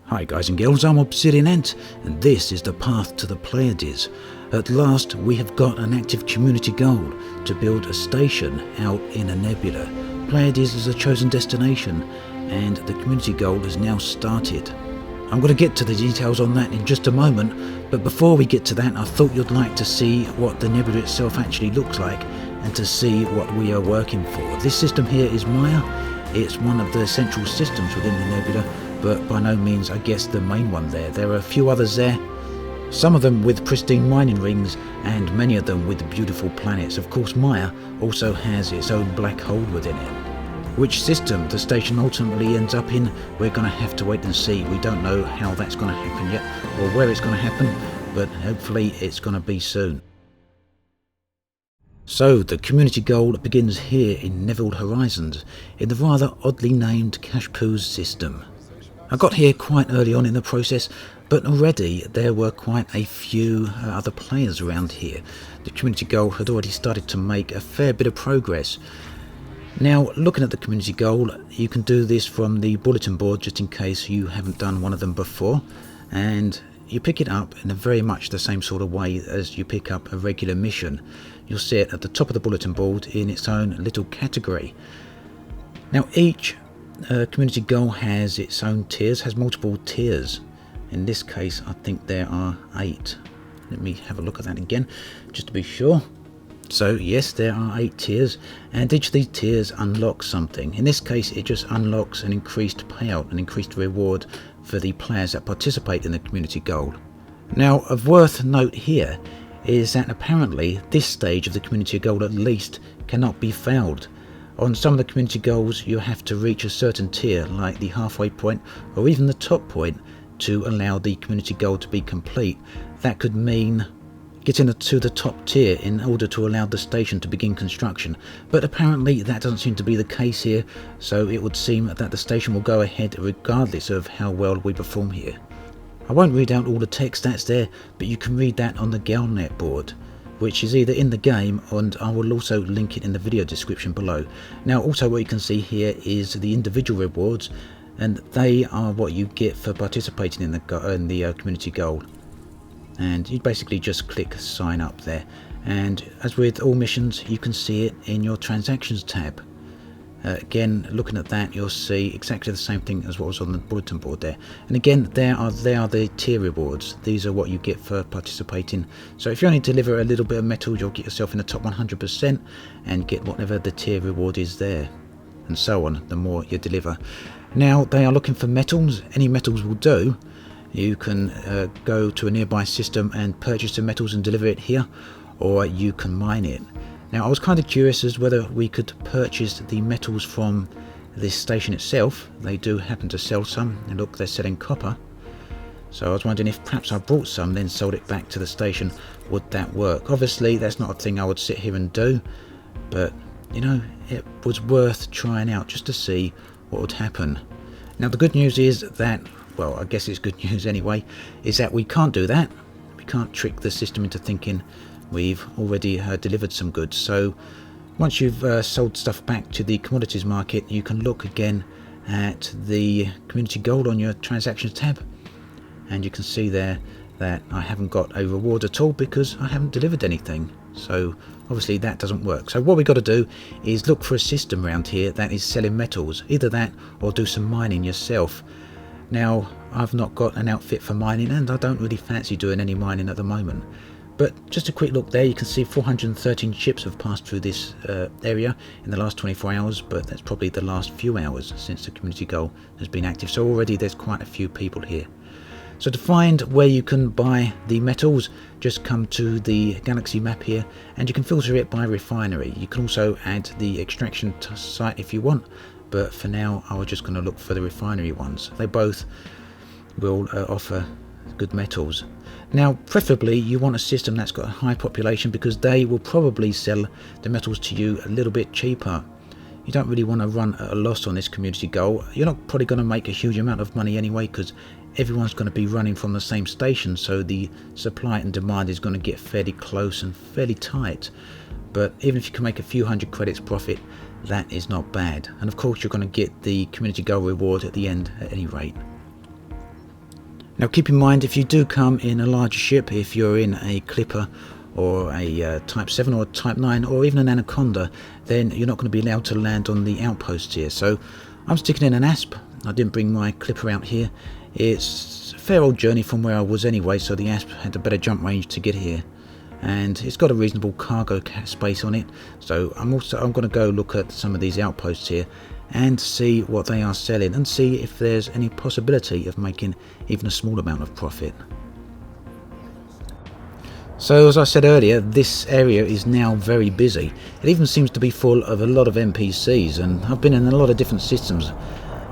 Hi guys and girls, I'm Obsidian Ant, and this is the path to the Pleiades. At last we have got an active community goal to build a station out in a nebula. Pleiades is a chosen destination and the community goal has now started. I'm going to get to the details on that in just a moment, but before we get to that I thought you'd like to see what the nebula itself actually looks like and to see what we are working for. This system here is Maya. It's one of the central systems within the nebula, but by no means I guess the main one there. There are a few others there, some of them with pristine mining rings and many of them with beautiful planets. Of course Maya also has its own black hole within it. Which system the station ultimately ends up in, we're going to have to wait and see. We don't know how that's going to happen yet or where it's going to happen, but hopefully it's going to be soon. So the community goal begins here in Neville Horizons in the rather oddly named Kashpoo's system. I got here quite early on in the process, but already there were quite a few other players around here. The community goal had already started to make a fair bit of progress. Now, looking at the community goal, you can do this from the bulletin board just in case you haven't done one of them before, and you pick it up in a very much the same sort of way as you pick up a regular mission. You'll see it at the top of the bulletin board in its own little category. Now each community goal has its own tiers, has multiple tiers. In this case I think there are 8. Let me have a look at that again just to be sure. So yes, there are 8 tiers, and each of these tiers unlocks something. In this case it just unlocks an increased payout, an increased reward for the players that participate in the community goal. Now of worth note here is that apparently this stage of the community goal at least cannot be failed. On some of the community goals you have to reach a certain tier like the halfway point or even the top point to allow the community goal to be complete. That could mean getting to the top tier in order to allow the station to begin construction, but apparently that doesn't seem to be the case here, so it would seem that the station will go ahead regardless of how well we perform here. I won't read out all the text that's there, but you can read that on the Galnet board, which is either in the game, and I will also link it in the video description below. Now also what you can see here is the individual rewards, and they are what you get for participating in the community goal. And you basically just click sign up there, and as with all missions you can see it in your transactions tab. Again, looking at that you'll see exactly the same thing as what was on the bulletin board there, and again they are the tier rewards. These are what you get for participating. So if you only deliver a little bit of metal you'll get yourself in the top 100% and get whatever the tier reward is there, and so on the more you deliver. Now they are looking for metals. Any metals will do. You can go to a nearby system and purchase the metals and deliver it here, or you can mine it. Now I was kind of curious as whether we could purchase the metals from this station itself. They do happen to sell some, and look, they're selling copper. So I was wondering if perhaps I brought some then sold it back to the station, would that work? Obviously that's not a thing I would sit here and do, but you know, it was worth trying out just to see what would happen. Now the good news is that, well I guess it's good news anyway, is that we can't do that. We can't trick the system into thinking we've already delivered some goods. So once you've sold stuff back to the commodities market, you can look again at the community goal on your transactions tab, and you can see there that I haven't got a reward at all because I haven't delivered anything. So obviously that doesn't work. So what we've got to do is look for a system around here that is selling metals, either that or do some mining yourself. Now I've not got an outfit for mining and I don't really fancy doing any mining at the moment. But just a quick look there, you can see 413 ships have passed through this area in the last 24 hours, but that's probably the last few hours since the community goal has been active. So already there's quite a few people here. So to find where you can buy the metals, just come to the galaxy map here and you can filter it by refinery. You can also add the extraction site if you want, but for now I was just going to look for the refinery ones. They both will offer good metals. Now preferably you want a system that's got a high population because they will probably sell the metals to you a little bit cheaper. You don't really want to run at a loss on this community goal. You're not probably going to make a huge amount of money anyway because everyone's going to be running from the same station, so the supply and demand is going to get fairly close and fairly tight. But even if you can make a few hundred credits profit, that is not bad. And of course you're going to get the community goal reward at the end at any rate. Now keep in mind, if you do come in a larger ship, if you're in a Clipper or a Type 7 or Type 9 or even an Anaconda, then you're not going to be allowed to land on the outposts here. So I'm sticking in an Asp. I didn't bring my Clipper out here. It's a fair old journey from where I was anyway, so the Asp had a better jump range to get here. And it's got a reasonable cargo space on it, so I'm going to go look at some of these outposts here and see what they are selling and see if there's any possibility of making even a small amount of profit. So as I said earlier, this area is now very busy. It even seems to be full of a lot of NPCs, and I've been in a lot of different systems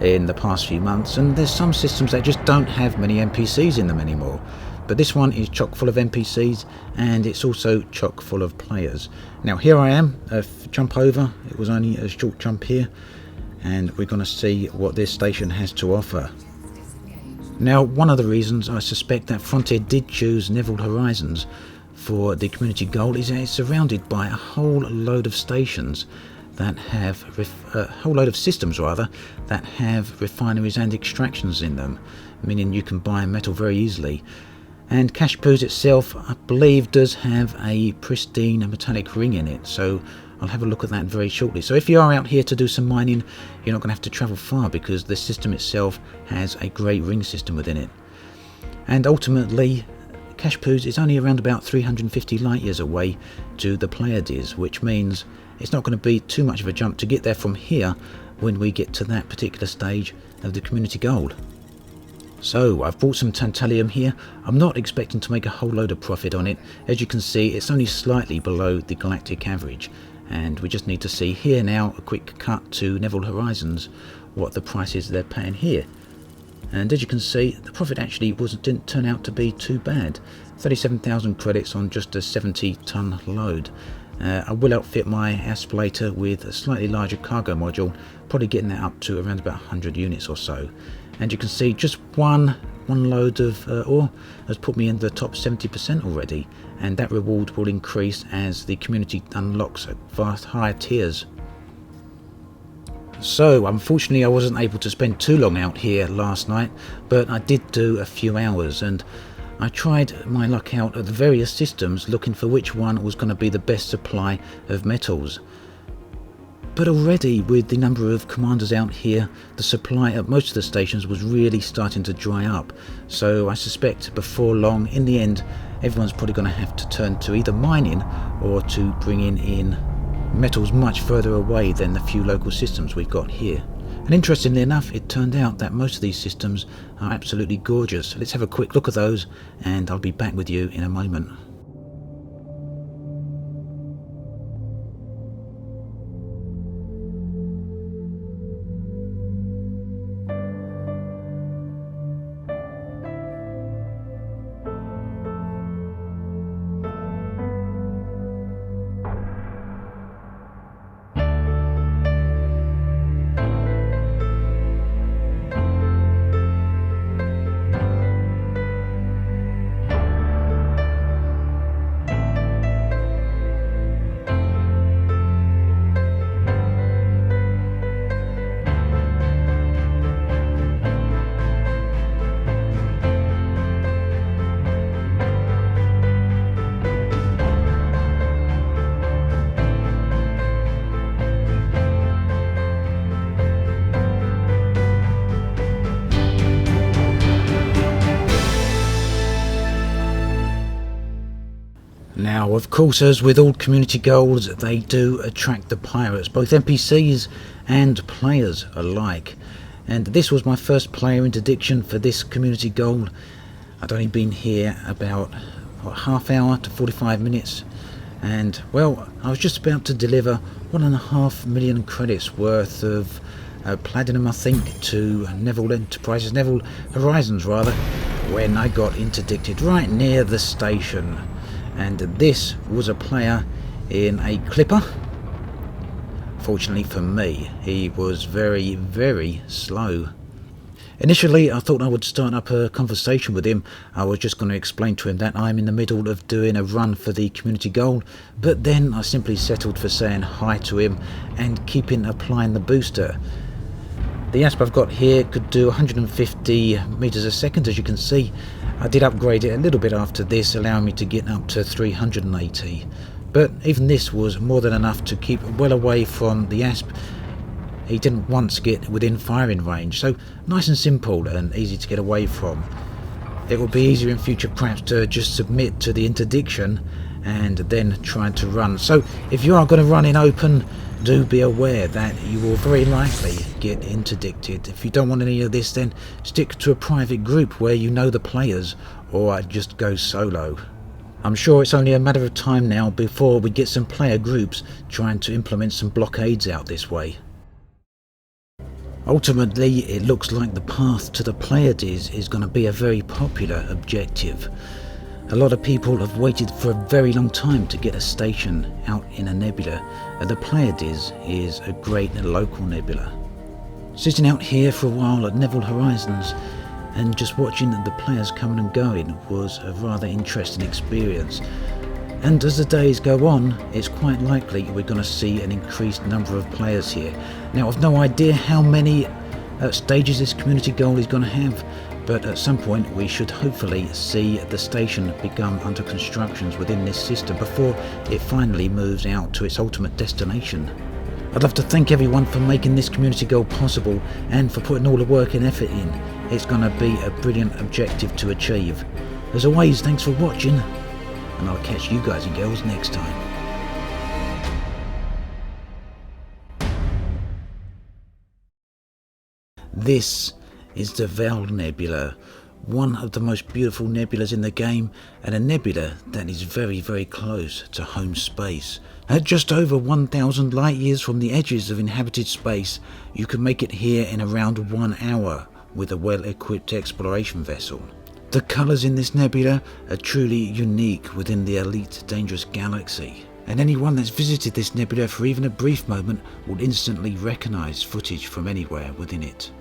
in the past few months, and there's some systems that just don't have many NPCs in them anymore. But this one is chock full of NPCs, and it's also chock full of players. Now here I am, jump over, it was only a short jump here, and we're going to see what this station has to offer. Now one of the reasons I suspect that Frontier did choose Neville Horizons for the community goal is that it's surrounded by a whole load of stations that have, a whole load of systems rather, that have refineries and extractions in them, meaning you can buy metal very easily. And Cache Pools itself, I believe, does have a pristine metallic ring in it, so I'll have a look at that very shortly. So if you are out here to do some mining, you're not going to have to travel far because the system itself has a great ring system within it. And ultimately, Cache Pools is only around about 350 light years away to the Pleiades, which means it's not going to be too much of a jump to get there from here when we get to that particular stage of the community goal. So I've bought some tantalum here. I'm not expecting to make a whole load of profit on it. As you can see, it's only slightly below the galactic average, and we just need to see here now, a quick cut to Neville Horizons, what the price is they're paying here. And as you can see, the profit actually didn't turn out to be too bad. 37,000 credits on just a 70-ton load. I will outfit my aspirator with a slightly larger cargo module, probably getting that up to around about 100 units or so. And you can see just one load of ore has put me in the top 70% already, and that reward will increase as the community unlocks at vast higher tiers. So unfortunately I wasn't able to spend too long out here last night, but I did do a few hours, and I tried my luck out at the various systems looking for which one was going to be the best supply of metals. But already with the number of commanders out here, the supply at most of the stations was really starting to dry up. So I suspect before long, in the end, everyone's probably going to have to turn to either mining or to bringing in metals much further away than the few local systems we've got here. And interestingly enough, it turned out that most of these systems are absolutely gorgeous. Let's have a quick look at those, and I'll be back with you in a moment. Now, of course, as with all community goals, they do attract the pirates, both NPCs and players alike. And this was my first player interdiction for this community goal. I'd only been here about half hour to 45 minutes, and well, I was just about to deliver 1.5 million credits worth of platinum, I think, to Neville Enterprises, Neville Horizons rather, when I got interdicted right near the station. And this was a player in a Clipper. Fortunately for me, he was very, very slow. Initially, I thought I would start up a conversation with him. I was just going to explain to him that I'm in the middle of doing a run for the community goal, but then I simply settled for saying hi to him and applying the booster. The asp I've got here could do 150 meters a second, as you can see. I did upgrade it a little bit after this, allowing me to get up to 380. But even this was more than enough to keep well away from the asp. He didn't once get within firing range, so nice and simple and easy to get away from. It will be easier in future perhaps to just submit to the interdiction and then try to run. So if you are going to run in open, do be aware that you will very likely get interdicted. If you don't want any of this, then stick to a private group where you know the players, or just go solo. I'm sure it's only a matter of time now before we get some player groups trying to implement some blockades out this way. Ultimately, it looks like the path to the Pleiades is going to be a very popular objective. A lot of people have waited for a very long time to get a station out in a nebula, and the Pleiades is a great local nebula. Sitting out here for a while at Neville Horizons and just watching the players coming and going was a rather interesting experience. And as the days go on, it's quite likely we're going to see an increased number of players here. Now, I've no idea how many stages this community goal is going to have, but at some point we should hopefully see the station become under constructions within this system before it finally moves out to its ultimate destination. I'd love to thank everyone for making this community goal possible and for putting all the work and effort in. It's going to be a brilliant objective to achieve. As always, thanks for watching, and I'll catch you guys and girls next time. This is the Neville Nebula, one of the most beautiful nebulas in the game, and a nebula that is very, very close to home space. At just over 1,000 light years from the edges of inhabited space, you can make it here in around 1 hour with a well-equipped exploration vessel. The colours in this nebula are truly unique within the elite dangerous galaxy, and anyone that's visited this nebula for even a brief moment will instantly recognise footage from anywhere within it.